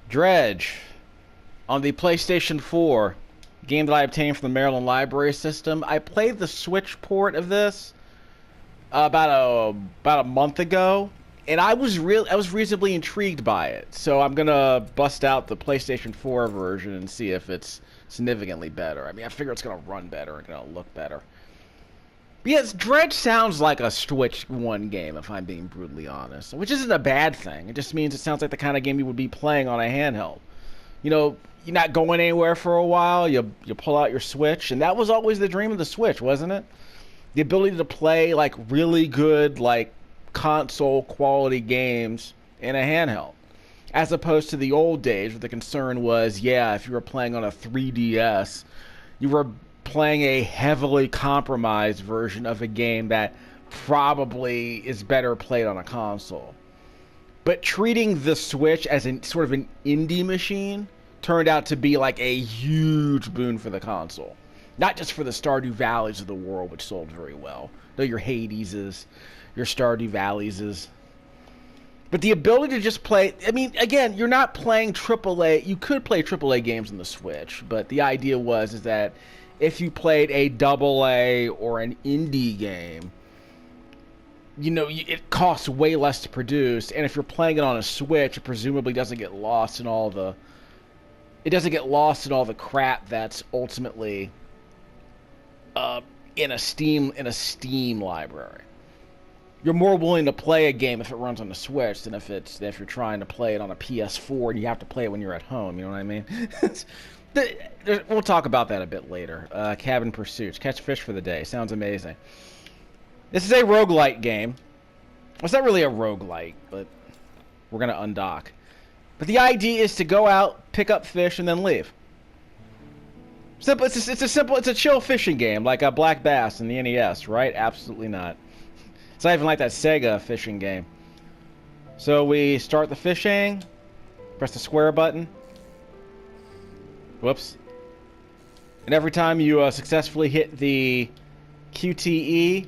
Dredge on the PlayStation 4, game that I obtained from the Maryland Library System. I played the Switch port of this about a month ago, and I was reasonably intrigued by it. So I'm gonna bust out the PlayStation 4 version and see if it's significantly better. I mean, I figure it's gonna run better and gonna look better. But yes, Dredge sounds like a Switch 1 game, if I'm being brutally honest, which isn't a bad thing. It just means it sounds like the kind of game you would be playing on a handheld. You know, you're not going anywhere for a while, you pull out your Switch, and that was always the dream of the Switch, wasn't it? The ability to play, like, really good, like, console quality games in a handheld. As opposed to the old days where the concern was, yeah, if you were playing on a 3DS, you were playing a heavily compromised version of a game that probably is better played on a console. But treating the Switch as sort of an indie machine turned out to be like a huge boon for the console. Not just for the Stardew Valleys of the world, which sold very well. Though your Hadeses, your Stardew Valleys. But the ability to just play... I mean, again, you're not playing AAA... You could play AAA games on the Switch, but the idea is that if you played a AA or an indie game, you know, it costs way less to produce, and if you're playing it on a Switch, it presumably doesn't get lost in all the... It doesn't get lost in all the crap that's ultimately... in a Steam library. You're more willing to play a game if it runs on the Switch than if you're trying to play it on a PS4 and you have to play it when you're at home. You know what I mean? We'll talk about that a bit later. Cabin Pursuits, catch fish for the day. Sounds amazing. This is a roguelite game. Well, it's not really a roguelite, but we're gonna undock. But the idea is to go out, pick up fish, and then leave. Simple. It's a chill fishing game, like a Black Bass in the NES, right? Absolutely not. It's not even like that Sega fishing game. So we start the fishing, press the square button. Whoops. And every time you successfully hit the QTE,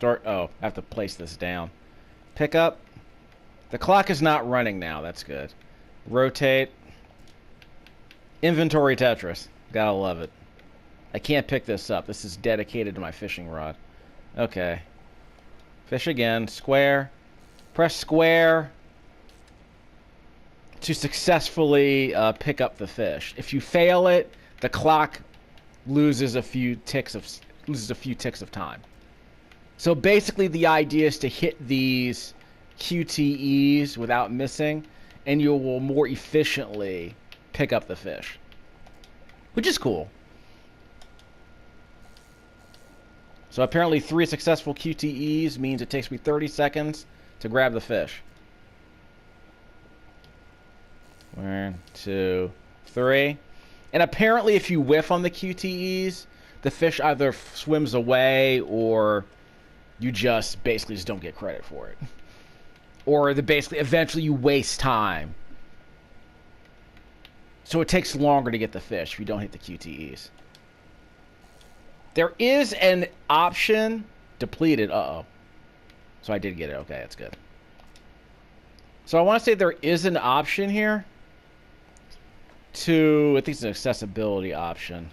I have to place this down. Pick up. The clock is not running now. That's good. Rotate. Inventory Tetris. Gotta love it. I can't pick this up. This is dedicated to my fishing rod. Okay. Fish again. Square. Press square to successfully pick up the fish. If you fail it, the clock loses a few ticks of time. So basically the idea is to hit these QTEs without missing, and you will more efficiently pick up the fish, which is cool. So apparently 3 successful QTEs means it takes me 30 seconds to grab the fish. 1, 2, 3. And apparently if you whiff on the QTEs, the fish either swims away or you basically just don't get credit for it. Or eventually you waste time. So it takes longer to get the fish if you don't hit the QTEs. There is an option... Depleted. Uh-oh. So I did get it. Okay, that's good. So I want to say there is an option here to... I think it's an accessibility option.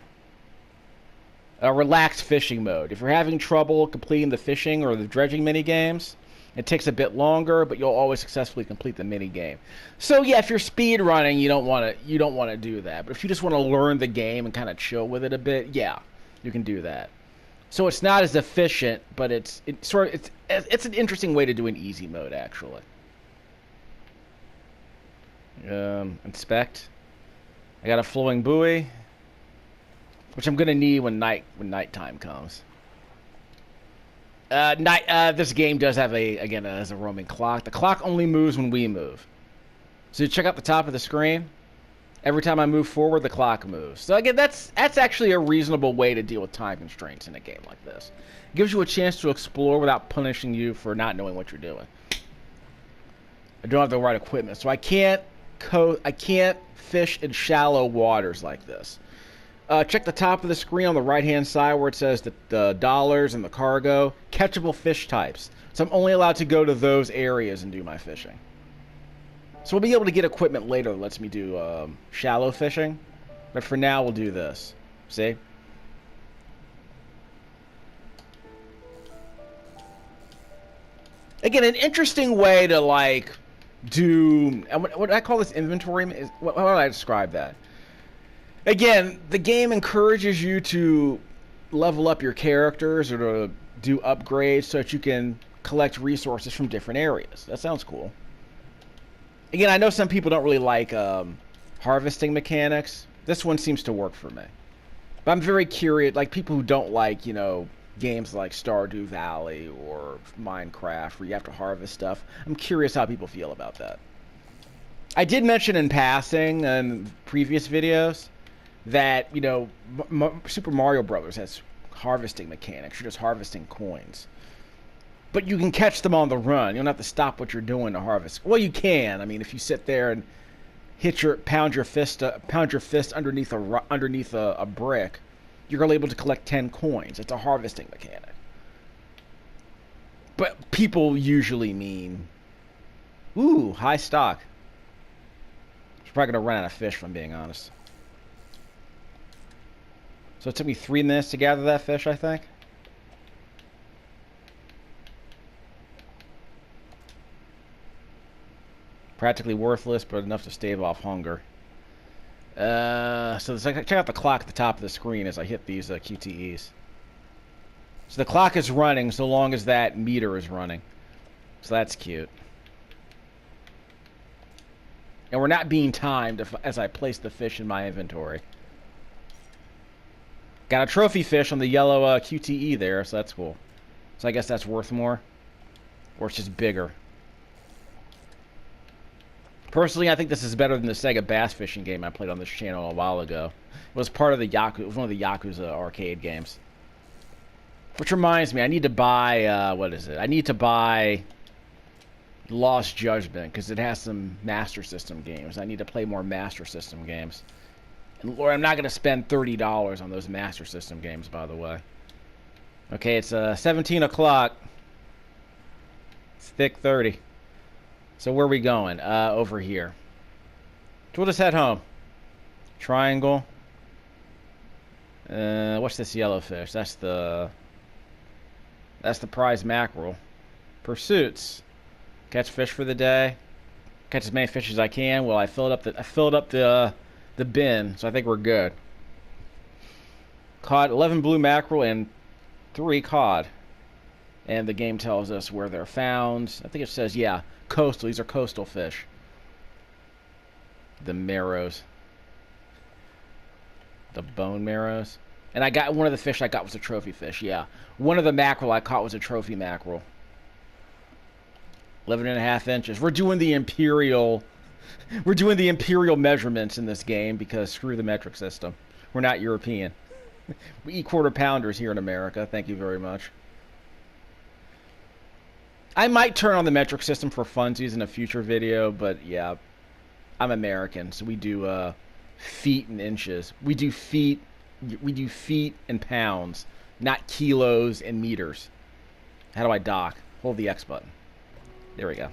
Relaxed fishing mode. If you're having trouble completing the fishing or the dredging mini games, it takes a bit longer, but you'll always successfully complete the mini game. So yeah, if you're speed running, you don't want to do that. But if you just want to learn the game and kind of chill with it a bit, yeah, you can do that. So it's not as efficient, but it's an interesting way to do an easy mode actually. Inspect. I got a flowing buoy, which I'm gonna need when nighttime comes. This game does have has a roaming clock. The clock only moves when we move. So you check out the top of the screen. Every time I move forward, the clock moves. So again, that's actually a reasonable way to deal with time constraints in a game like this. It gives you a chance to explore without punishing you for not knowing what you're doing. I don't have the right equipment, so I can't fish in shallow waters like this. Check the top of the screen on the right-hand side where it says the dollars and the cargo. Catchable fish types. So I'm only allowed to go to those areas and do my fishing. So we'll be able to get equipment later that lets me do shallow fishing. But for now, we'll do this. See? Again, an interesting way to, like, do... What I call this inventory? How do I describe that? Again, the game encourages you to level up your characters or to do upgrades so that you can collect resources from different areas. That sounds cool. Again, I know some people don't really like harvesting mechanics. This one seems to work for me. But I'm very curious, like people who don't like, you know, games like Stardew Valley or Minecraft where you have to harvest stuff. I'm curious how people feel about that. I did mention in passing in previous videos that, you know, Super Mario Brothers has harvesting mechanics. You're just harvesting coins. But you can catch them on the run. You don't have to stop what you're doing to harvest. Well, you can. I mean, if you sit there and pound your fist underneath a brick, you're able to collect 10 coins. It's a harvesting mechanic. But people usually mean, ooh, high stock. It's probably gonna run out of fish, if I'm being honest. So it took me 3 minutes to gather that fish, I think. Practically worthless, but enough to stave off hunger. So check out the clock at the top of the screen as I hit these QTEs. So the clock is running so long as that meter is running. So that's cute. And we're not being timed as I place the fish in my inventory. Got a trophy fish on the yellow QTE there, so that's cool. So I guess that's worth more. Or it's just bigger. Personally, I think this is better than the Sega bass fishing game I played on this channel a while ago. It was part of the It was one of the Yakuza arcade games. Which reminds me, I need to buy, what is it? I need to buy Lost Judgment, because it has some Master System games. I need to play more Master System games. And Lord, I'm not going to spend $30 on those Master System games, by the way. Okay, it's 17 o'clock. It's thick 30. So where are we going? Over here. So we'll just head home. Triangle. What's this yellow fish? That's the prize mackerel. Pursuits. Catch fish for the day. Catch as many fish as I can. Well, I filled up the bin, so I think we're good. Caught 11 blue mackerel and 3 cod. And the game tells us where they're found. I think it says, yeah, coastal. These are coastal fish. The marrows. The bone marrows. And I got one of the fish I got was a trophy fish, yeah. One of the mackerel I caught was a trophy mackerel. 11.5 inches. We're doing the imperial measurements in this game because screw the metric system. We're not European. We eat quarter pounders here in America. Thank you very much. I might turn on the metric system for funsies in a future video, but yeah, I'm American, so we do feet and inches. We do feet and pounds, not kilos and meters. How do I dock? Hold the X button. There we go.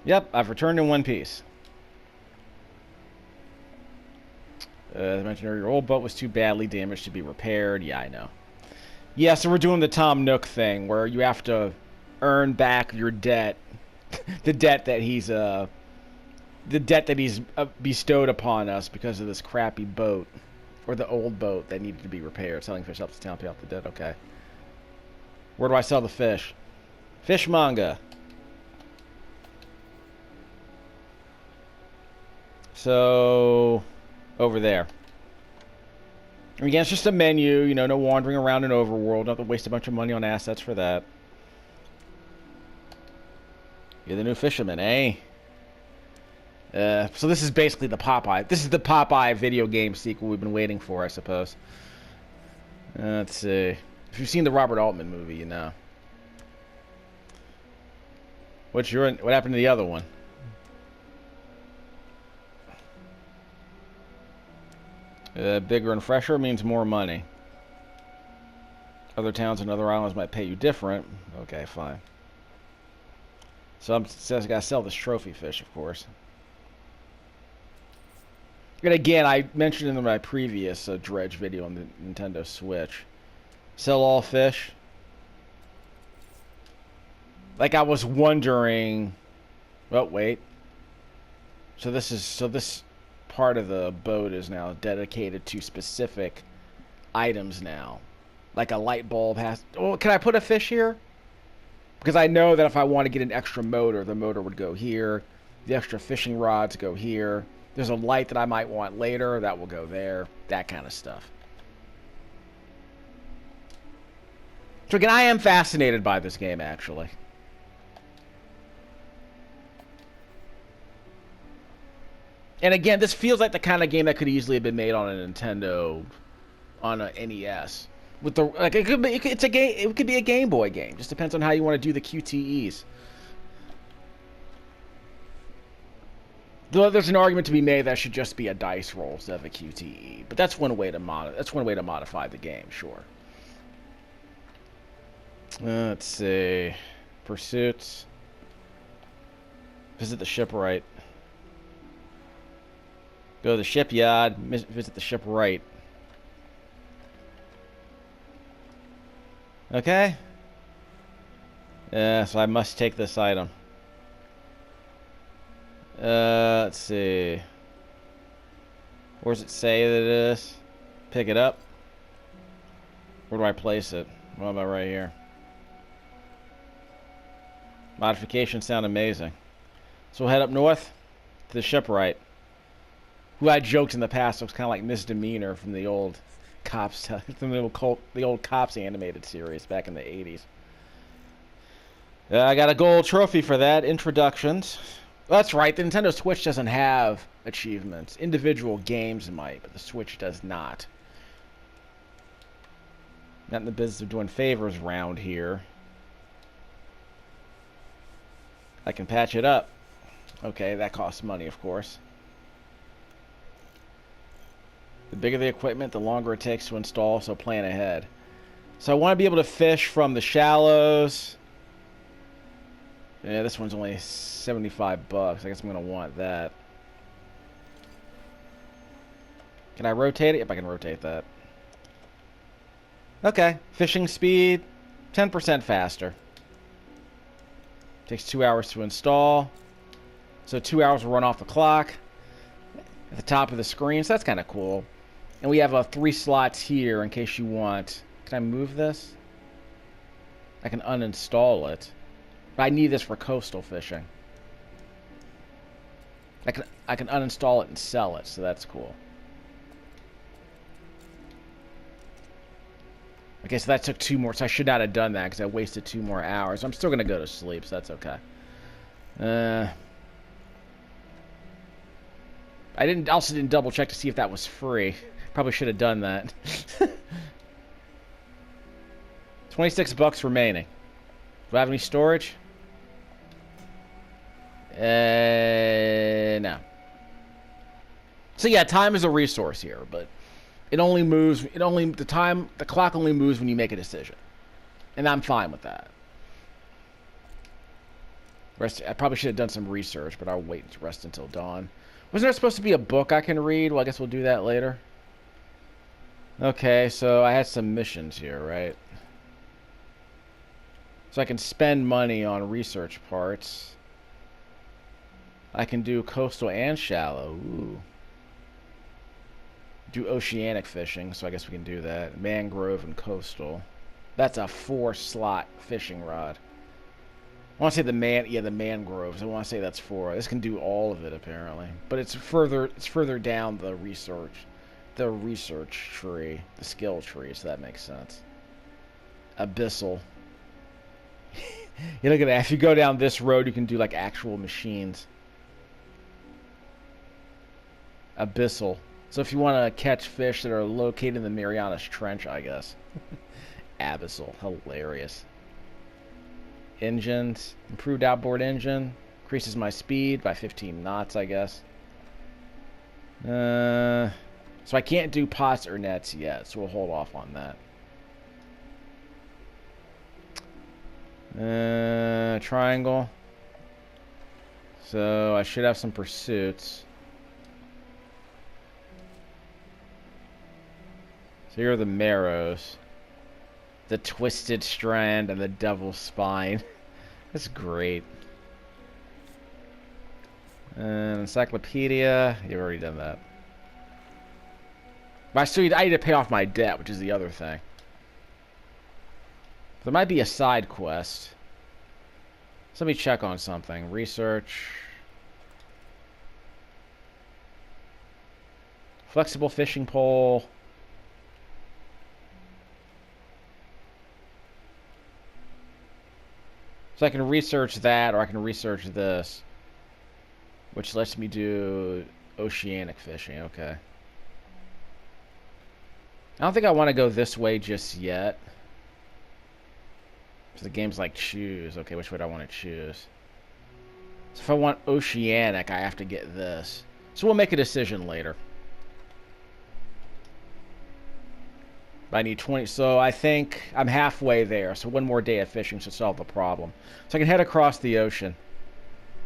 Yep, I've returned in one piece. As I mentioned earlier, your old boat was too badly damaged to be repaired. Yeah, I know. Yeah, so we're doing the Tom Nook thing, where you have to earn back your debt, the debt that he's bestowed upon us because of this crappy boat, or the old boat that needed to be repaired. Selling fish helps the town pay off the debt. Okay. Where do I sell the fish? Fishmonger. So, over there. Again, it's just a menu, you know, no wandering around an overworld. Don't have to waste a bunch of money on assets for that. You're the new fisherman, eh? So this is basically the Popeye. This is the Popeye video game sequel we've been waiting for, I suppose. Let's see. If you've seen the Robert Altman movie, you know. What happened to the other one? Bigger and fresher means more money. Other towns and other islands might pay you different. Okay, fine. So I gotta sell this trophy fish, of course. And again, I mentioned in my previous dredge video on the Nintendo Switch. Sell all fish. Like I was wondering. Oh wait. So this part of the boat is now dedicated to specific items now. Like a light bulb has. Oh, can I put a fish here? Because I know that if I want to get an extra motor, the motor would go here. The extra fishing rods go here. There's a light that I might want later that will go there. That kind of stuff. So again, I am fascinated by this game, actually. And again, this feels like the kind of game that could easily have been made on a Nintendo, on a NES. With the like, it could be, it's a game. It could be a Game Boy game. Just depends on how you want to do the QTEs. Though there's an argument to be made that should just be a dice roll instead of a QTE. But that's one way to modify the game. Sure. Let's see. Pursuits. Visit the shipwright. Go to the shipyard. Visit the shipwright. Okay. Yeah, so I must take this item. Let's see. Where does it say that it is? Pick it up. Where do I place it? What about right here? Modifications sound amazing. So we'll head up north to the shipwright. Who had joked in the past looks kind of like Misdemeanor from the old Cops, from the old Cops animated series back in the 80s. I got a gold trophy for that. Introductions. That's right, the Nintendo Switch doesn't have achievements. Individual games might, but the Switch does not. Not in the business of doing favors round here. I can patch it up. Okay, that costs money, of course. The bigger the equipment, the longer it takes to install, so plan ahead. So I want to be able to fish from the shallows. Yeah, this one's only $75. I guess I'm going to want that. Can I rotate it? Yep, I can rotate that. Okay. Fishing speed, 10% faster. Takes 2 hours to install. So 2 hours will run off the clock at the top of the screen. So that's kind of cool. And we have 3 slots here in case you want. Can I move this? I can uninstall it. But I need this for coastal fishing. I can uninstall it and sell it, so that's cool. Okay, so that took 2 more, so I should not have done that because I wasted 2 more hours. I'm still going to go to sleep, so that's okay. I also didn't double check to see if that was free. Probably should have done that. $26 remaining. Do I have any storage? No. So yeah, time is a resource here, but it only moves. The clock only moves when you make a decision, and I'm fine with that. I probably should have done some research, but I'll wait to rest until dawn. Wasn't there supposed to be a book I can read? Well, I guess we'll do that later. Okay, so I had some missions here, right? So I can spend money on research parts. I can do coastal and shallow. Ooh. Do oceanic fishing, so I guess we can do that. Mangrove and coastal. That's a 4-slot fishing rod. I want to say the mangroves. I want to say that's 4. This can do all of it apparently, but it's further down the research tree, the skill tree, so that makes sense. Abyssal. You look at that. If you go down this road, you can do like actual machines. Abyssal. So if you want to catch fish that are located in the Marianas Trench, I guess. Abyssal. Hilarious. Engines. Improved outboard engine. Increases my speed by 15 knots, I guess. So I can't do pots or nets yet, so we'll hold off on that. Triangle. So I should have some pursuits. So here are the marrows. The twisted strand and the devil's spine. That's great. Encyclopedia. You've already done that. But I need to pay off my debt, which is the other thing. There might be a side quest. So let me check on something. Research. Flexible fishing pole. So I can research that, or I can research this. Which lets me do oceanic fishing. Okay. I don't think I want to go this way just yet. So the game's like choose. Okay, which way do I want to choose? So if I want oceanic, I have to get this. So we'll make a decision later. But I need 20, so I think I'm halfway there. So one more day of fishing should solve the problem. So I can head across the ocean.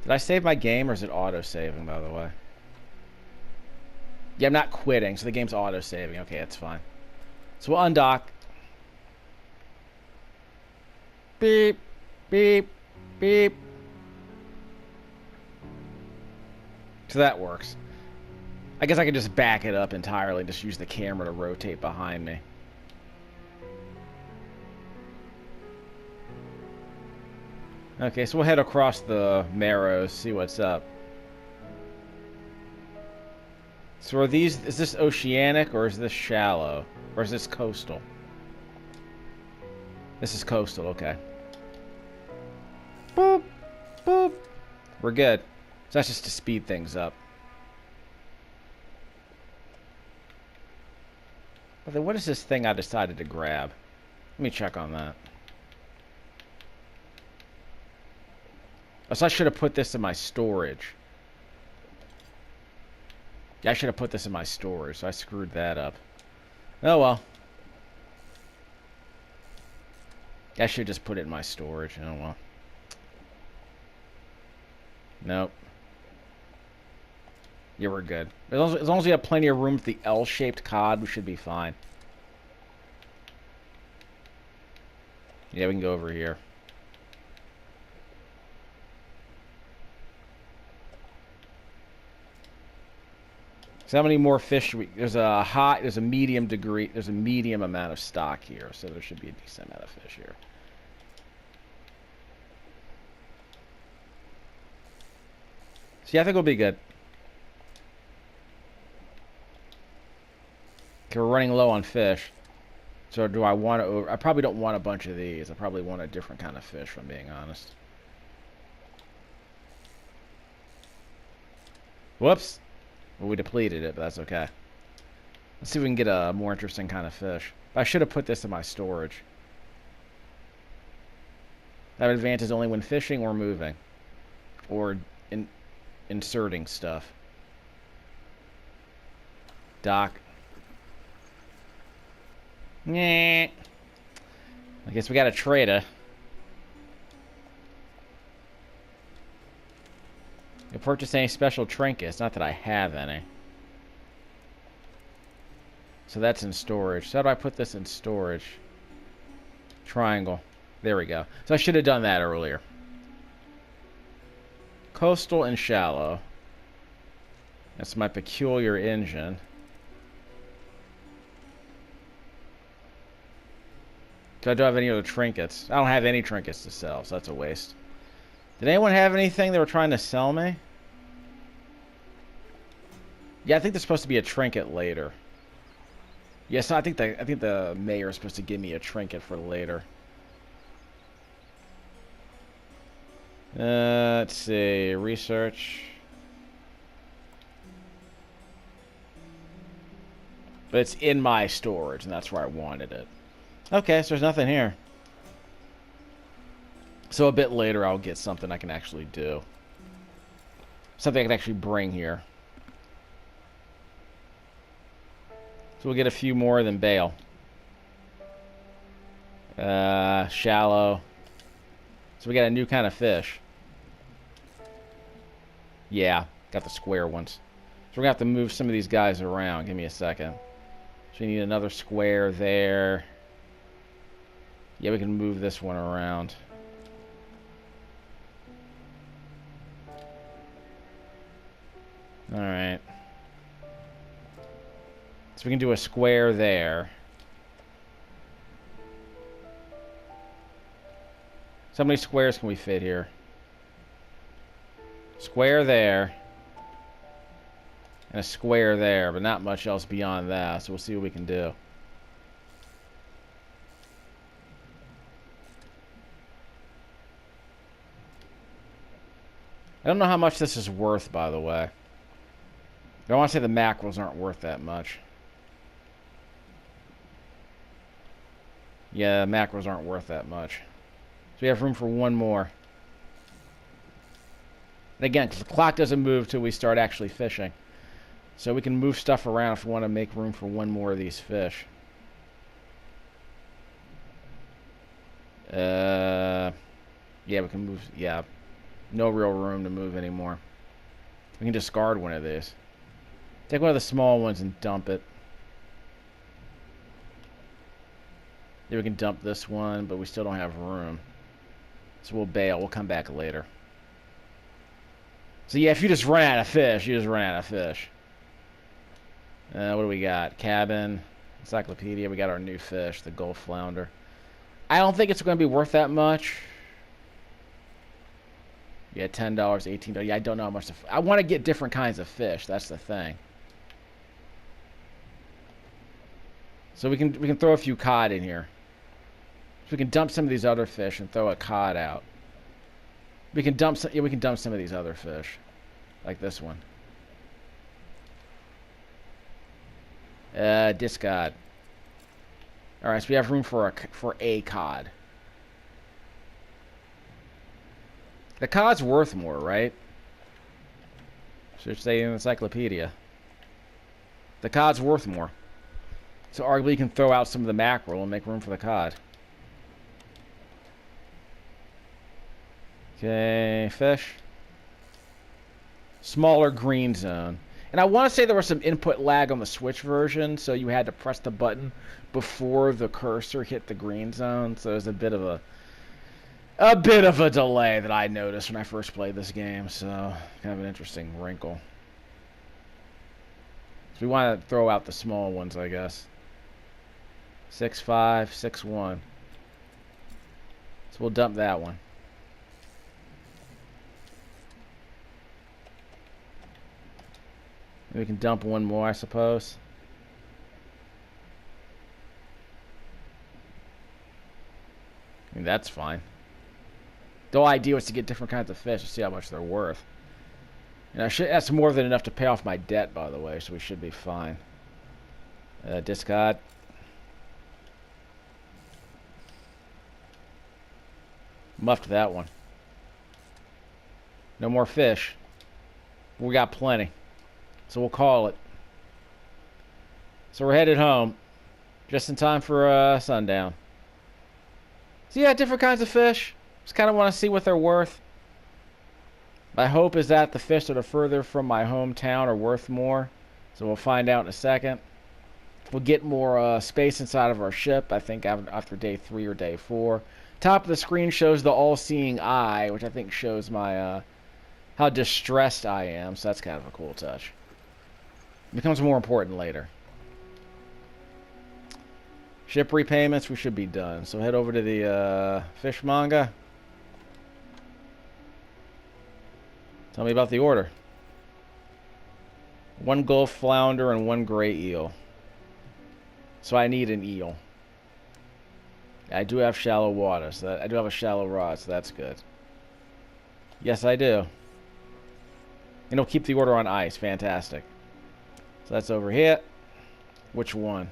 Did I save my game, or is it auto-saving, by the way? Yeah, I'm not quitting, so the game's auto-saving. Okay, that's fine. So we'll undock. Beep, beep, beep. So that works. I guess I can just back it up entirely and just use the camera to rotate behind me. Okay, so we'll head across the Marrows, see what's up. So are these, is this oceanic or is this shallow? Or is this coastal? This is coastal, okay. Boop, boop. We're good. So that's just to speed things up. But then what is this thing I decided to grab? Let me check on that. Oh, so I should have put this in my storage. Yeah, I should have put this in my storage, so I screwed that up. Oh well. I should just put it in my storage. Oh well. Nope. Yeah, we're good. As long as we have plenty of room for the L-shaped cod, we should be fine. Yeah, we can go over here. So how many more fish? There's a high, there's a medium degree, there's a medium amount of stock here, so there should be a decent amount of fish here. So yeah, I think we'll be good. Okay, we're running low on fish. So do I want to I probably don't want a bunch of these. I probably want a different kind of fish, if I'm being honest. Whoops. Well, we depleted it, but that's okay. Let's see if we can get a more interesting kind of fish. I should have put this in my storage. That advantage only when fishing or moving. Or inserting stuff. Dock. Nah. I guess we got a trader. You purchase any special trinkets? Not that I have any. So that's in storage. So how do I put this in storage? Triangle. There we go. So I should have done that earlier. Coastal and shallow. That's my peculiar engine. So I don't have any other trinkets. I don't have any trinkets to sell, so that's a waste. Did anyone have anything they were trying to sell me? Yeah, I think there's supposed to be a trinket later. Yes, I think the mayor is supposed to give me a trinket for later. Let's see, research. But it's in my storage, and that's where I wanted it. Okay, so there's nothing here. So a bit later I'll get something I can actually do. Something I can actually bring here. So we'll get a few more than bail. Shallow. So we got a new kind of fish. Yeah, got the square ones. So we're going to have to move some of these guys around. Give me a second. So we need another square there. Yeah, we can move this one around. Alright. So we can do a square there. So how many squares can we fit here? Square there. And a square there, but not much else beyond that. So we'll see what we can do. I don't know how much this is worth, by the way. I want to say the macros aren't worth that much. Yeah, macros aren't worth that much. So we have room for one more. And again, because the clock doesn't move till we start actually fishing. So we can move stuff around if we want to make room for one more of these fish. Yeah, we can move. Yeah, no real room to move anymore. We can discard one of these. Take one of the small ones and dump it. Then we can dump this one, but we still don't have room. So we'll bail. We'll come back later. So yeah, if you just run out of fish, you just run out of fish. What do we got? Cabin, encyclopedia. We got our new fish, the Gulf flounder. I don't think it's going to be worth that much. Yeah, $10, $18. Yeah, I don't know how much. I want to get different kinds of fish. That's the thing. So we can throw a few cod in here. So we can dump some of these other fish and throw a cod out. We can dump some. Yeah, we can dump some of these other fish, like this one. Discard. All right, so we have room for a cod. The cod's worth more, right? Should say in the encyclopedia. The cod's worth more. So arguably you can throw out some of the mackerel and make room for the cod. Okay, fish. Smaller green zone. And I want to say there was some input lag on the Switch version, so you had to press the button before the cursor hit the green zone. So there's a bit of a delay that I noticed when I first played this game. So kind of an interesting wrinkle. So we want to throw out the small ones, I guess. 6.5, 6.1. So we'll dump that one. We can dump one more, I suppose. I mean, that's fine. The whole idea was to get different kinds of fish to see how much they're worth. And that's more than enough to pay off my debt, by the way, so we should be fine. Discard. Muffed that one. No more fish. We got plenty. So we'll call it. So we're headed home. Just in time for sundown. So yeah, different kinds of fish. Just kind of want to see what they're worth. My hope is that the fish that are further from my hometown are worth more. So we'll find out in a second. We'll get more space inside of our ship, I think, after day 3 or day 4. Top of the screen shows the all-seeing eye, which I think shows my how distressed I am. So that's kind of a cool touch. It becomes more important later. Ship repayments, we should be done. So head over to the fishmonger. Tell me about the order. 1 Gulf flounder and 1 gray eel. So I need an eel. I do have shallow water, so I do have a shallow rod, so that's good. Yes, I do. And it'll keep the order on ice. Fantastic. So that's over here. Which one?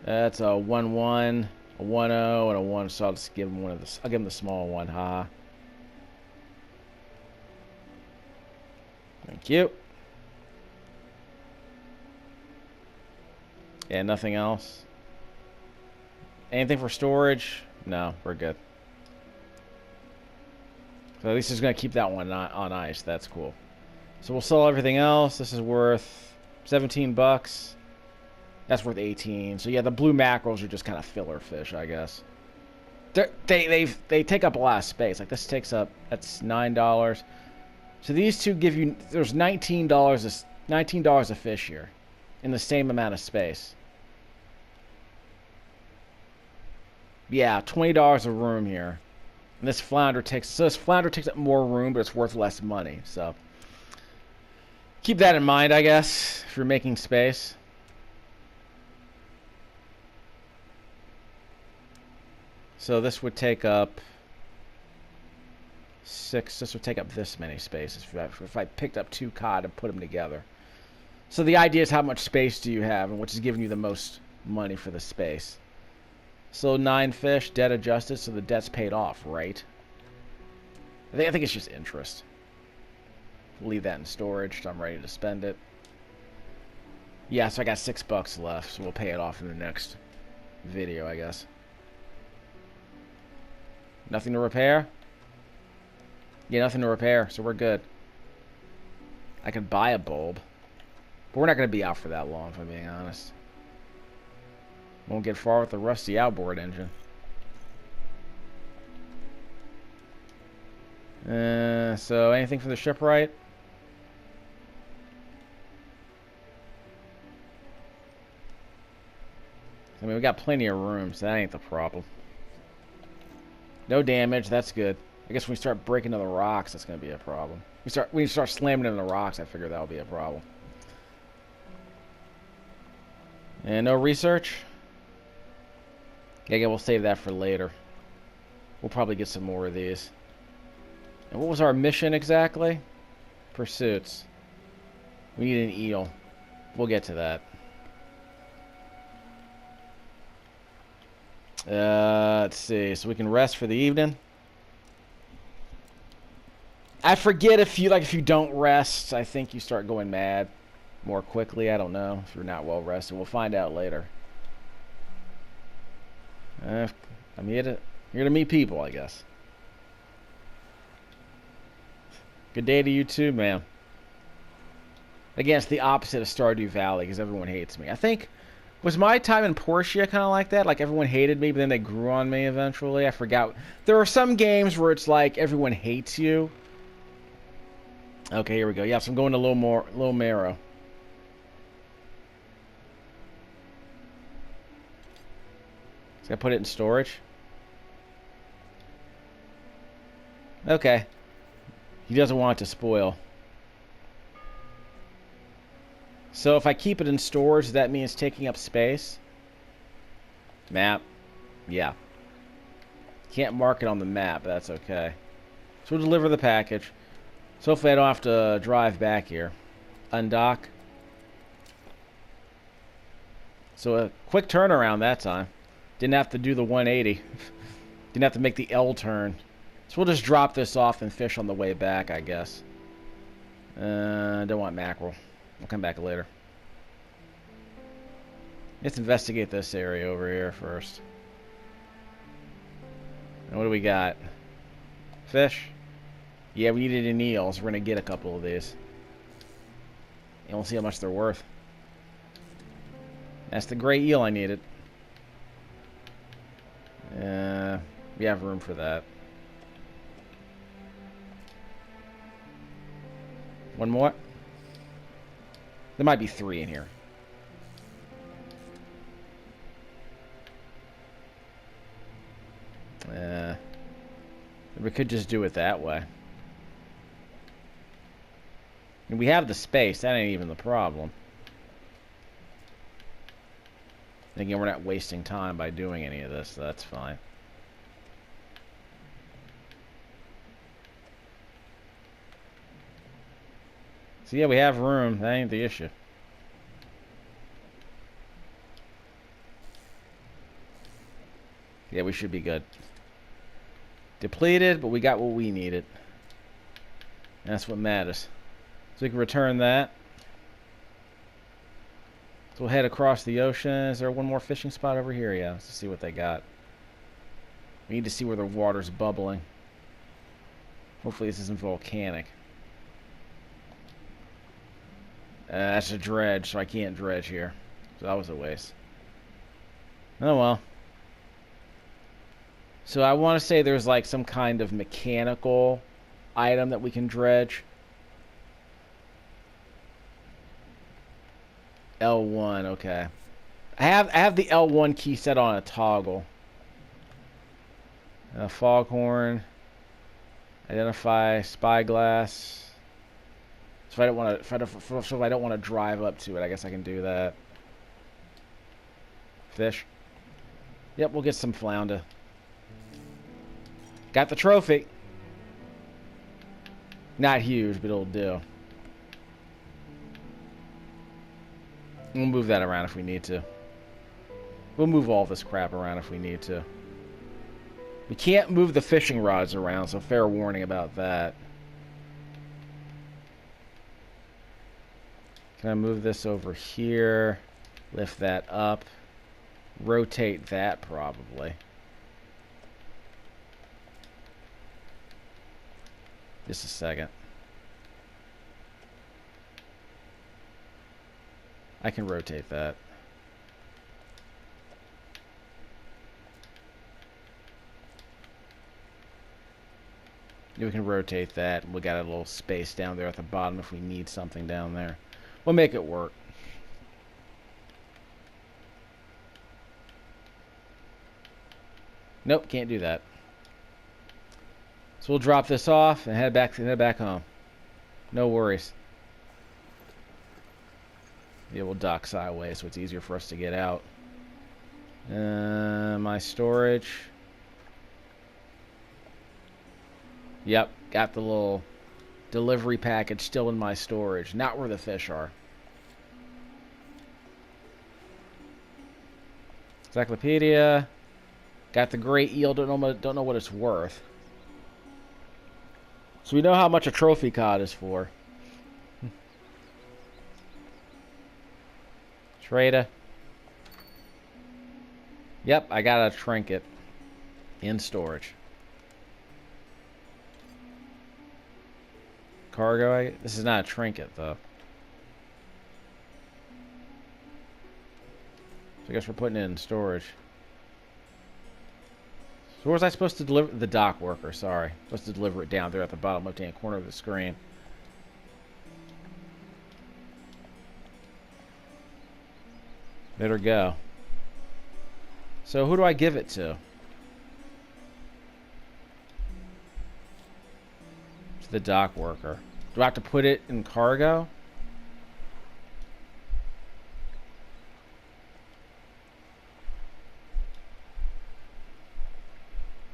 That's a 1-1, a 1-0, and a 1. So I'll just give him one of the. I'll give him the small one. Ha. Thank you. Yeah, nothing else. Anything for storage? No, we're good. So at least it's going to keep that one on ice. That's cool. So we'll sell everything else. This is worth 17 bucks. That's worth 18. So yeah, the blue mackerels are just kind of filler fish, I guess. They take up a lot of space. Like this takes up, that's $9. So these two give you, there's $19 a fish here in the same amount of space. Yeah, $20 a room here. And this flounder takes up more room, but it's worth less money. So keep that in mind, I guess, if you're making space. So this would take up 6. This would take up this many spaces if I picked up 2 cod and put them together. So the idea is how much space do you have and which is giving you the most money for the space. So 9 fish, debt adjusted, so the debt's paid off, right? I think it's just interest. Leave that in storage, so I'm ready to spend it. Yeah, so I got $6 left, so we'll pay it off in the next video, I guess. Nothing to repair? Yeah, nothing to repair, so we're good. I could buy a bulb. But we're not going to be out for that long, if I'm being honest. Won't get far with the rusty outboard engine. So anything for the shipwright? I mean, we got plenty of room, so that ain't the problem. No damage, that's good. I guess when we start breaking into the rocks, that's going to be a problem. When you start slamming into the rocks, I figure that'll be a problem. And no research? Yeah, we'll save that for later. We'll probably get some more of these. And what was our mission exactly? Pursuits. We need an eel. We'll get to that. Let's see. So we can rest for the evening. I forget if you don't rest, I think you start going mad more quickly. I don't know if you're not well rested. We'll find out later. I'm here to meet people, I guess. Good day to you too, man. Again, it's the opposite of Stardew Valley because everyone hates me. I think, was my time in Portia kind of like that? Like everyone hated me, but then they grew on me eventually? I forgot. There are some games where it's like everyone hates you. Okay, here we go. Yeah, so I'm going to Low Marrow. So I put it in storage. Okay. He doesn't want it to spoil. So if I keep it in storage, that means taking up space. Map. Yeah. Can't mark it on the map, but that's okay. So we'll deliver the package. So hopefully I don't have to drive back here. Undock. So a quick turnaround that time. Didn't have to do the 180. Didn't have to make the L turn. So we'll just drop this off and fish on the way back, I guess. Don't want mackerel. We'll come back later. Let's investigate this area over here first. And what do we got? Fish? Yeah, we needed an eel, so we're going to get a couple of these. And we'll see how much they're worth. That's the gray eel I needed. We have room for that. One more? There might be 3 in here. We could just do it that way. And we have the space. That ain't even the problem. And again, we're not wasting time by doing any of this, so that's fine. So yeah, we have room. That ain't the issue. Yeah, we should be good. Depleted, but we got what we needed. And that's what matters. So we can return that. So we'll head across the ocean. Is there one more fishing spot over here? Yeah, let's see what they got. We need to see where the water's bubbling. Hopefully this isn't volcanic. That's a dredge, so I can't dredge here. So that was a waste. Oh well. So I want to say there's like some kind of mechanical item that we can dredge. L1, okay. I have the L1 key set on a toggle. Foghorn. Identify spyglass. So if I don't want to drive up to it, I guess I can do that. Fish. Yep, we'll get some flounder. Got the trophy. Not huge, but it'll do. We'll move that around if we need to. We'll move all this crap around if we need to. We can't move the fishing rods around, so fair warning about that. Can I move this over here? Lift that up. Rotate that, probably. Just a second. I can rotate that. We can rotate that. We got a little space down there at the bottom if we need something down there. We'll make it work. Nope, can't do that. So we'll drop this off and head back home. No worries. Yeah, we'll dock sideways so it's easier for us to get out. My storage. Yep, got the little delivery package still in my storage. Not where the fish are. Encyclopedia. Got the great eel. Don't know what it's worth. So we know how much a trophy cod is for. Trader. Yep, I got a trinket in storage. Cargo. This is not a trinket though. So I guess we're putting it in storage. So where was I supposed to deliver? The dock worker, sorry. Supposed to deliver it down there at the bottom left-hand corner of the screen. Better go. So who do I give it to? To the dock worker. Do I have to put it in cargo?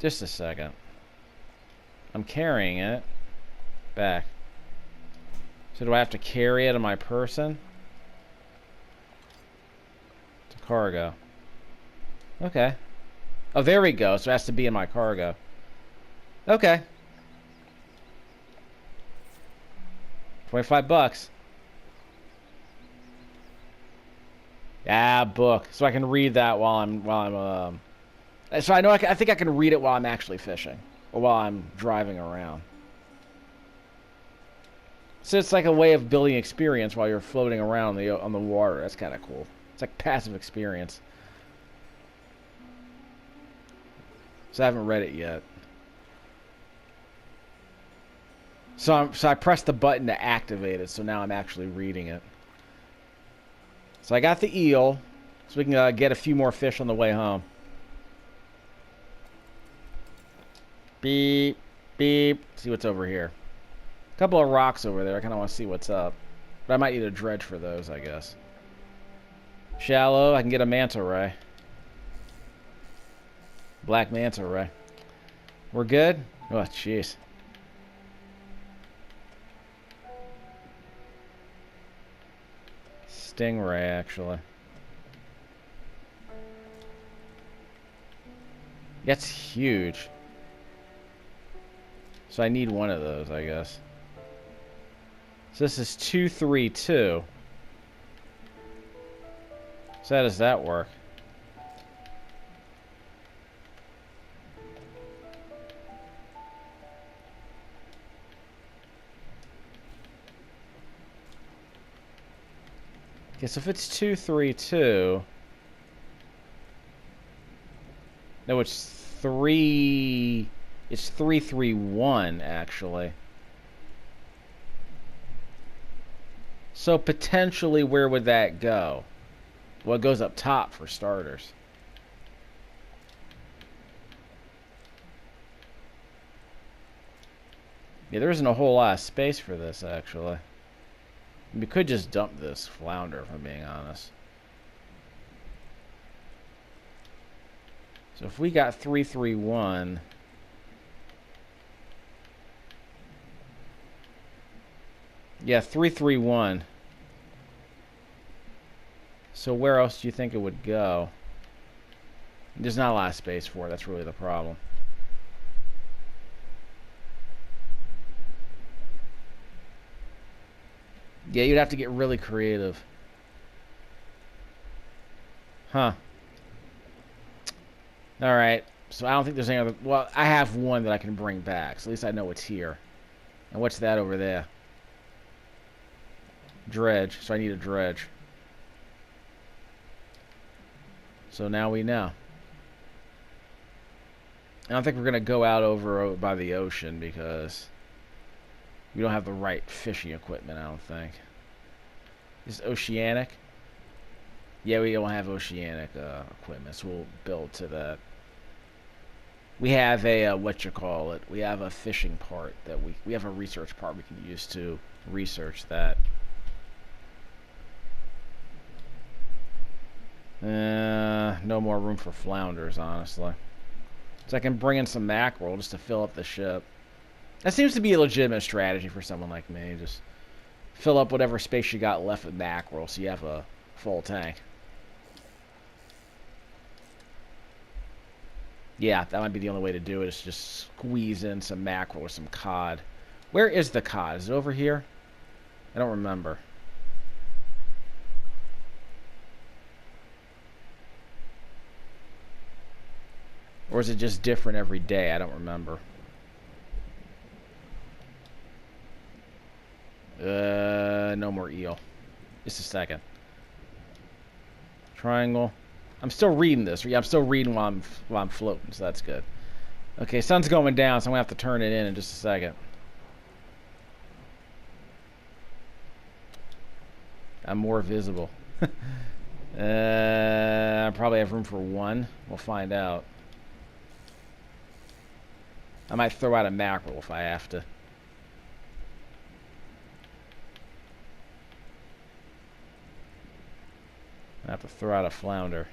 Just a second. I'm carrying it back. So do I have to carry it on my person? To cargo. Okay. Oh, there we go. So it has to be in my cargo. Okay. 25 bucks. Yeah, book. So I can read that while I'm so I know I think I can read it while I'm actually fishing or while I'm driving around. So it's like a way of building experience while you're floating around on the water. That's kind of cool. It's like passive experience. So I haven't read it yet. So I pressed the button to activate it, so now I'm actually reading it. So I got the eel, so we can get a few more fish on the way home. Beep, beep. See what's over here. A couple of rocks over there. I kind of want to see what's up. But I might need a dredge for those, I guess. Shallow. I can get a manta ray. Black manta ray. We're good? Oh, jeez. Stingray, actually. That's huge. So I need one of those, I guess. So this is 232. So how does that work? Okay, so if it's 232... No, it's 3... It's 331, actually. So potentially, where would that go? Well, it goes up top for starters. Yeah, there isn't a whole lot of space for this, actually. We could just dump this flounder, if I'm being honest. So if we got 331... Yeah, 331. So where else do you think it would go? There's not a lot of space for it. That's really the problem. Yeah, you'd have to get really creative. Huh. Alright. So I don't think there's any other... Well, I have one that I can bring back. So at least I know it's here. And what's that over there? Dredge. So I need a dredge. So now we know. I don't think we're going to go out over by the ocean because we don't have the right fishing equipment, I don't think. Is it oceanic? Yeah, we don't have oceanic equipment, so we'll build to that. We have a, we have a fishing part that we have a research part we can use to research that. No more room for flounders, honestly. So I can bring in some mackerel just to fill up the ship. That seems to be a legitimate strategy for someone like me. Just fill up whatever space you got left with mackerel so you have a full tank. Yeah, that might be the only way to do it, is just squeeze in some mackerel or some cod. Where is the cod? Is it over here? I don't remember. Or is it just different every day? I don't remember. No more eel. Just a second. Triangle. I'm still reading this. Yeah, I'm still reading while I'm floating, so that's good. Okay, sun's going down, so I'm gonna have to turn it in just a second. I'm more visible. I probably have room for one. We'll find out. I might throw out a mackerel if I have to. I have to throw out a flounder.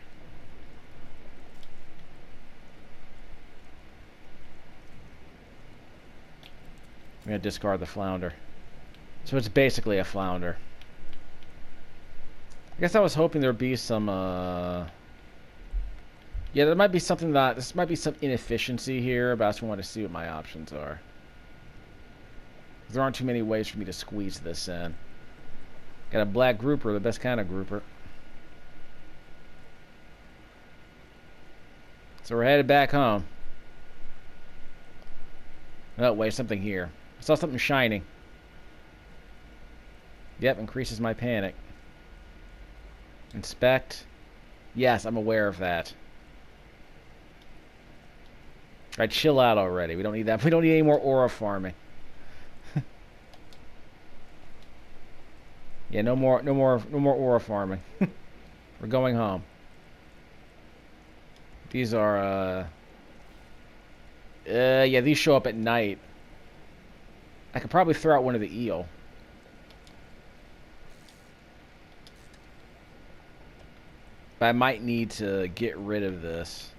I'm going to discard the flounder. So it's basically a flounder. I guess I was hoping there'd be some, yeah, there might be something that... This might be some inefficiency here, but I just want to see what my options are. There aren't too many ways for me to squeeze this in. Got a black grouper, the best kind of grouper. So we're headed back home. Oh, wait, something here. I saw something shining. Yep, increases my panic. Inspect. Yes, I'm aware of that. Alright, chill out already. We don't need that. We don't need any more aura farming. Yeah, no more aura farming. We're going home. These are, yeah, these show up at night. I could probably throw out one of the eel. But I might need to get rid of this.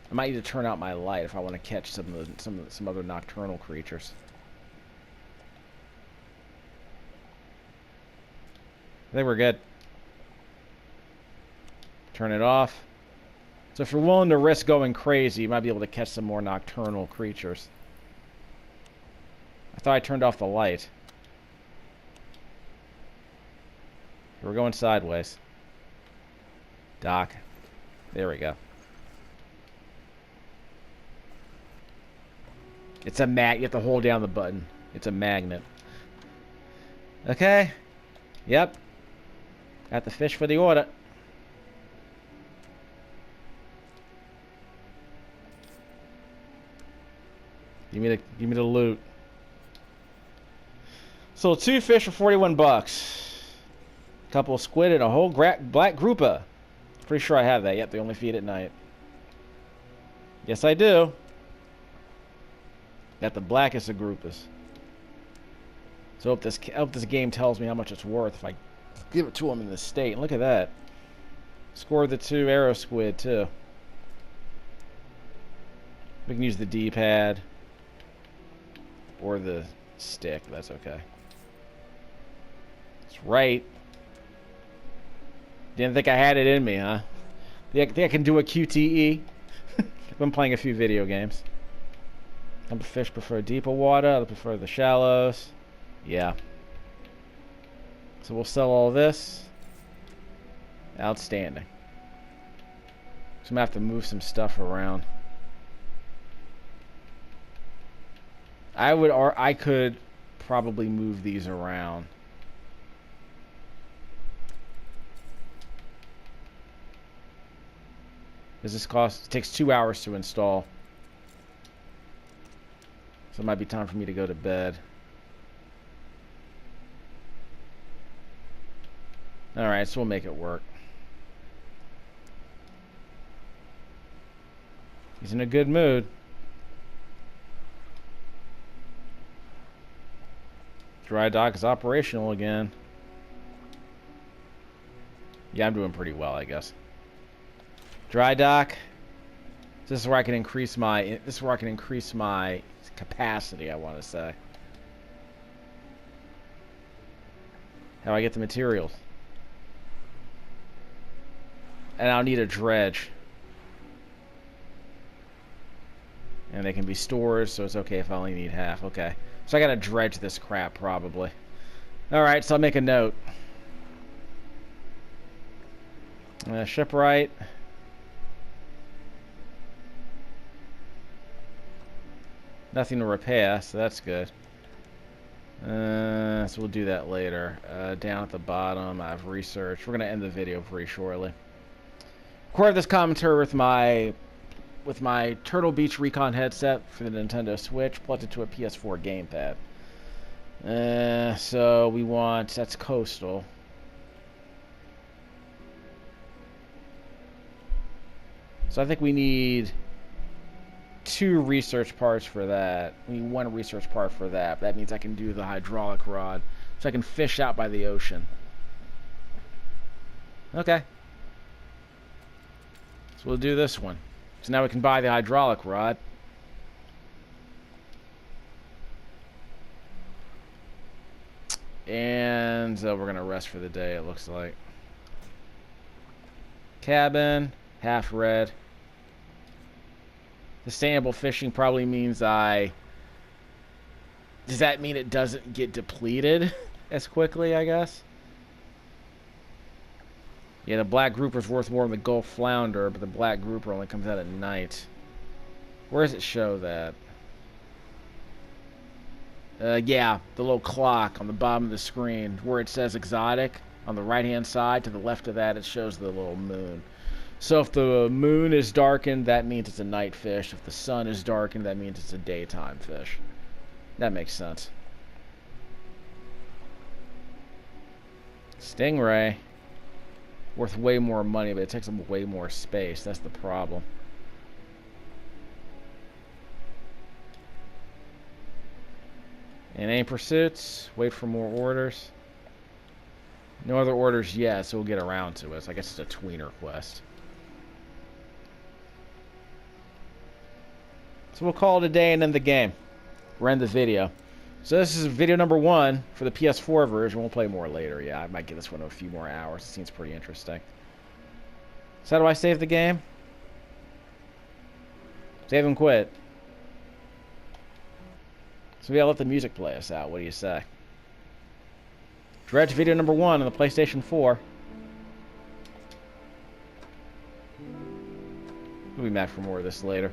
I might need to turn out my light if I want to catch some other nocturnal creatures. I think we're good. Turn it off. So if you're willing to risk going crazy, you might be able to catch some more nocturnal creatures. I thought I turned off the light. We're going sideways. Dock. There we go. It's a mag. You have to hold down the button. It's a magnet. Okay. Yep. Got the fish for the order. Give me the loot. So 2 fish for 41 bucks. A couple of squid and a whole black grouper. Pretty sure I have that. Yep, they only feed at night. Yes, I do. Got the blackest of groupers. So I hope this game tells me how much it's worth if I give it to them in this state. And look at that. Scored the 2 arrow squid too. We can use the D-pad or the stick. That's okay. That's right. Didn't think I had it in me, huh? Think I can do a QTE? I've been playing a few video games. Some fish prefer deeper water. Others prefer the shallows. Yeah. So we'll sell all this. Outstanding. So I'm gonna have to move some stuff around. I could probably move these around. Does this cost? It takes 2 hours to install. So it might be time for me to go to bed. Alright, so we'll make it work. He's in a good mood. Dry dock is operational again. Yeah, I'm doing pretty well, I guess. Dry dock. This is where I can increase my. This is where I can increase my capacity. I want to say. How do I get the materials? And I'll need a dredge. And they can be stores, so it's okay if I only need half. Okay. So I gotta dredge this crap, probably. Alright, so I'll make a note. Shipwright. Nothing to repair, so that's good. So we'll do that later. Down at the bottom, I have research. We're gonna end the video pretty shortly. Record this commentary with my Turtle Beach Recon headset for the Nintendo Switch, plugged into a PS4 gamepad. So we want, that's coastal. So I think we need 2 research parts for that. We need 1 research part for that. That means I can do the hydraulic rod, so I can fish out by the ocean. Okay. So we'll do this one. So now we can buy the hydraulic rod. And we're going to rest for the day, it looks like. Cabin, half red. Sustainable fishing probably means does that mean it doesn't get depleted as quickly, I guess? Yeah, the black grouper's worth more than the Gulf flounder, but the black grouper only comes out at night. Where does it show that? Yeah, the little clock on the bottom of the screen where it says exotic on the right-hand side. To the left of that, it shows the little moon. So if the moon is darkened, that means it's a night fish. If the sun is darkened, that means it's a daytime fish. That makes sense. Stingray. Worth way more money, but it takes up way more space. That's the problem. And any pursuits? Wait for more orders. No other orders yet, so we'll get around to it. So I guess it's a tweener quest. So we'll call it a day and end the game. We'll end the video. So this is video number 1 for the PS4 version. We'll play more later. Yeah, I might give this one a few more hours. It seems pretty interesting. So how do I save the game? Save and quit. So yeah, let the music play us out. What do you say? Dredge video number 1 on the PlayStation 4. We'll be back for more of this later.